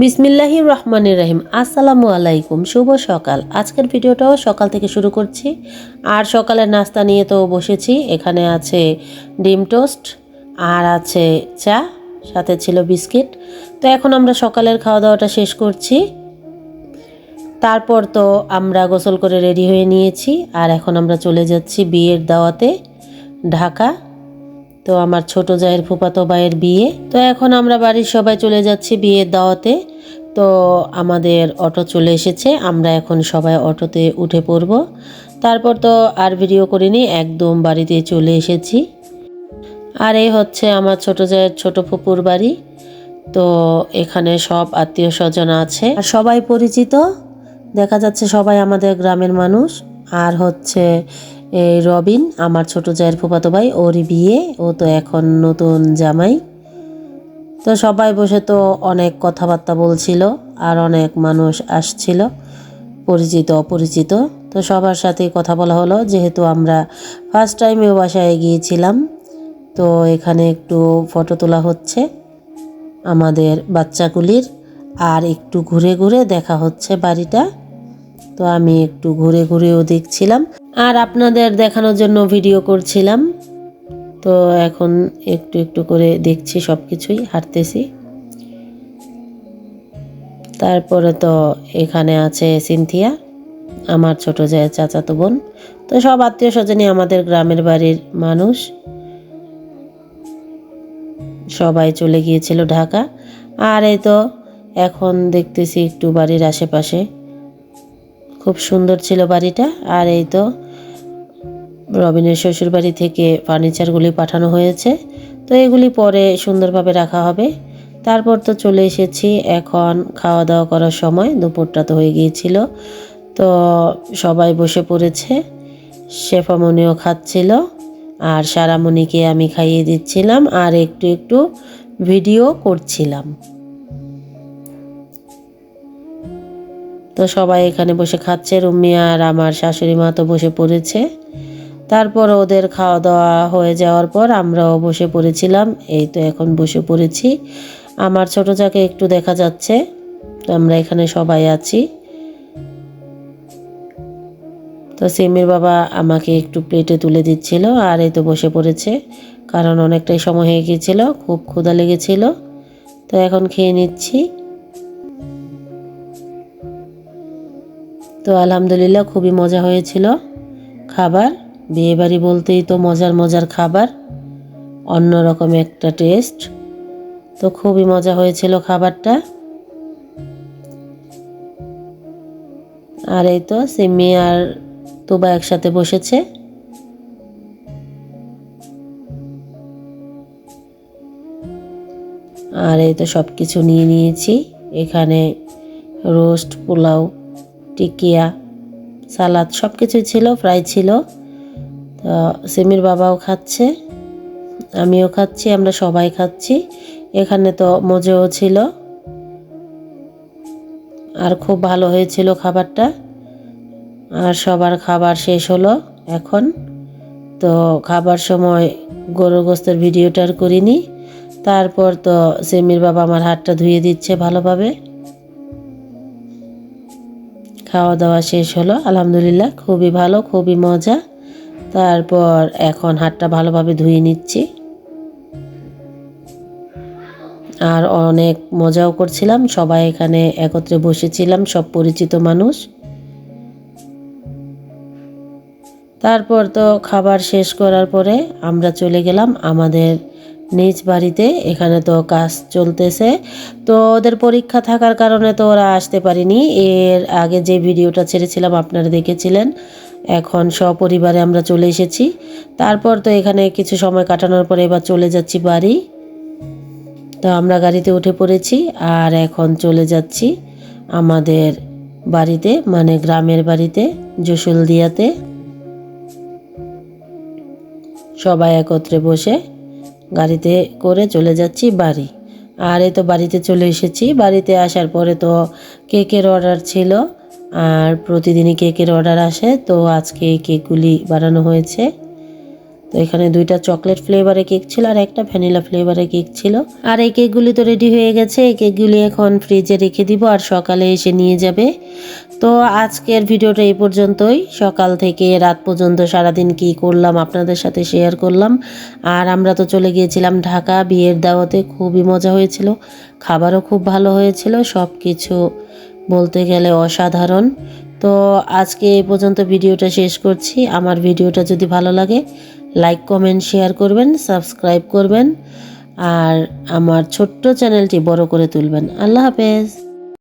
বিসমিল্লাহির রহমানির রহিম। আসসালামু আলাইকুম, শুভ সকাল। আজকের ভিডিওটাও সকাল থেকে শুরু করছি। আর সকালের নাস্তা নিয়ে তো বসেছি। এখানে আছে ডিম টোস্ট আর আছে চা, সাথে ছিল বিস্কিট। তো এখন আমরা সকালের খাওয়া দাওয়াটা শেষ করছি। তারপর তো আমরা গোসল করে রেডি হয়ে নিয়েছি। আর এখন আমরা চলে যাচ্ছি বিয়ের দাওয়াতে, ঢাকা। তো আমার ছোট জায়ের ফুফাতো ভাইয়ের বিয়ে। তো এখন আমরা বাড়ির সবাই চলে যাচ্ছি বিয়ের দাওয়াতে। তো আমাদের অটো চলে এসেছে, আমরা এখন সবাই অটোতে উঠে পড়ব। তারপর তো আর ভিডিও করিনি, একদম বাড়িতে চলে এসেছি। আর এই হচ্ছে আমার ছোট জায়ের ছোট ফুপুর বাড়ি। তো এখানে সব আত্মীয় স্বজন আছে আর সবাই পরিচিত, দেখা যাচ্ছে সবাই আমাদের গ্রামের মানুষ। আর হচ্ছে এই রবিন, আমার ছোট জায়ের ফুফাতো ভাই, ওরই বিয়ে, ও তো এখন নতুন জামাই। তো সবাই বসে তো অনেক কথাবার্তা বলছিল আর অনেক মানুষ আসছিল, পরিচিত অপরিচিত। তো সবার সাথে কথা বলা হলো, যেহেতু আমরা ফার্স্ট টাইমে বাসায় গিয়েছিলাম। তো এখানে একটু ফটো তোলা হচ্ছে আমাদের বাচ্চাগুলির, আর একটু ঘুরে ঘুরে দেখা হচ্ছে বাড়িটা। তো আমি একটু ঘুরে ঘুরেও দেখছিলাম আর আপনাদের দেখানোর জন্য ভিডিও করছিলাম। তো এখন একটু একটু করে দেখছি, সব কিছুই হাঁটতেছি। তারপরে তো এখানে আছে সিনথিয়া, আমার ছোট জায়ের চাচাতো বোন। তো সব আত্মীয় স্বজনই আমাদের গ্রামের বাড়ির মানুষ, সবাই চলে গিয়েছিল ঢাকা। আর এই তো এখন দেখতেছি একটু বাড়ির আশেপাশে, খুব সুন্দর ছিল বাড়িটা। আর এই তো রবিনের শ্বশুর বাড়ি থেকে ফার্নিচারগুলি পাঠানো হয়েছে, তো এগুলি পরে সুন্দরভাবে রাখা হবে। তারপর তো চলে এসেছি, এখন খাওয়া দাওয়া করার সময়, দুপুরটা তো হয়ে গিয়েছিল। তো সবাই বসে পড়েছে, শেফামণিও খাচ্ছিল আর সারামণিকে আমি খাইয়ে দিচ্ছিলাম আর একটু একটু ভিডিও করছিলাম। তো সবাই এখানে বসে খাচ্ছে, রুম্মি আর আমার শাশুড়ি মা তো বসে পড়েছে। তারপর ওদের খাওয়া দাওয়া হয়ে যাওয়ার পর আমরাও বসে পড়েছিলাম। এই তো এখন বসে পড়েছি, আমার ছোট যাকে একটু দেখা যাচ্ছে। তো আমরা এখানে সবাই আছি। তো সিমির বাবা আমাকে একটু প্লেটে তুলে দিচ্ছিল, আর এই তো বসে পড়েছে, কারণ অনেকটাই সময় হয়ে গিয়েছিল, খুব ক্ষুধা লেগেছিল। তো এখন খেয়ে নিচ্ছি। তো আলহামদুলিল্লাহ খুবই মজা হয়েছিল খাবার। বিয়েবাড়ি বলতেই তো মজার মজার খাবার, অন্যরকম একটা টেস্ট। তো খুবই মজা হয়েছিল খাবারটা। আর এই তো সিমি আর তুবা একসাথে বসেছে। আর এই তো সব কিছু নিয়ে নিয়েছি, এখানে রোস্ট, পোলাও, টিকিয়া, সালাদ সব কিছুই ছিল, ফ্রাই ছিল। তো সিমির বাবাও খাচ্ছে, আমিও খাচ্ছি, আমরা সবাই খাচ্ছি। এখানে তো মজাও ছিল আর খুব ভালো হয়েছিল খাবারটা। আর সবার খাবার শেষ হলো এখন। তো খাবার সময় গরুর গোস্তের ভিডিওটা আর করিনি। তারপর তো সিমির বাবা আমার হাতটা ধুয়ে দিচ্ছে ভালোভাবে। খাওয়া দাওয়া শেষ হলো, আলহামদুলিল্লাহ খুবই ভালো, খুবই মজা। তারপর এখন হাতটা ভালোভাবে ধুয়ে নিচ্ছি আর অনেক মজাও করছিলাম। সবাই এখানে একত্রে বসেছিলাম, সব পরিচিত মানুষ। তারপর তো খাবার শেষ করার পরে আমরা চলে গেলাম আমাদের নিজ বাড়িতে। এখানে তো কাজ চলতেছে, তো ওদের পরীক্ষা থাকার কারণে তো ওরা আসতে পারেনি। এর আগে যে ভিডিওটা ছেড়েছিলাম আপনারা দেখেছিলেন। এখন সপরিবারে আমরা চলে এসেছি। তারপর তো এখানে কিছু সময় কাটানোর পরে এবার চলে যাচ্ছি বাড়ি। তো আমরা গাড়িতে উঠে পড়েছি আর এখন চলে যাচ্ছি আমাদের বাড়িতে, মানে গ্রামের বাড়িতে, জসুলদিয়াতে। সবাই একত্রে বসে গাড়িতে করে চলে যাচ্ছি বাড়ি। আর এই তো বাড়িতে চলে এসেছি। বাড়িতে আসার পরে তো কেকের অর্ডার ছিল, আর প্রতিদিনই কেকের অর্ডার আসে, তো আজকে এই কেকগুলি বানানো হয়েছে। তো এখানে 2টা চকলেট ফ্লেভারের কেক ছিল আর একটা ভ্যানিলা ফ্লেভারের কেক ছিল। আর এই কেকগুলি তো রেডি হয়ে গেছে, এই কেকগুলি এখন ফ্রিজে রেখে দিব আর সকালে এসে নিয়ে যাবে। তো আজকের ভিডিওটা এই পর্যন্তই। সকাল থেকে রাত পর্যন্ত সারাদিন কি করলাম আপনাদের সাথে শেয়ার করলাম। আর আমরা তো চলে গিয়েছিলাম ঢাকা বিয়ের দাওয়াতে, খুবই মজা হয়েছিল, খাবারও খুব ভালো হয়েছিল, সব কিছু বলতে গেলে অসাধারণ। তো আজকে এই পর্যন্ত ভিডিওটা শেষ করছি। আমার ভিডিওটা যদি ভালো লাগে লাইক কমেন্ট শেয়ার করবেন, সাবস্ক্রাইব করবেন আর আমার ছোট্ট চ্যানেলটি বড় করে তুলবেন। আল্লাহ হাফেজ।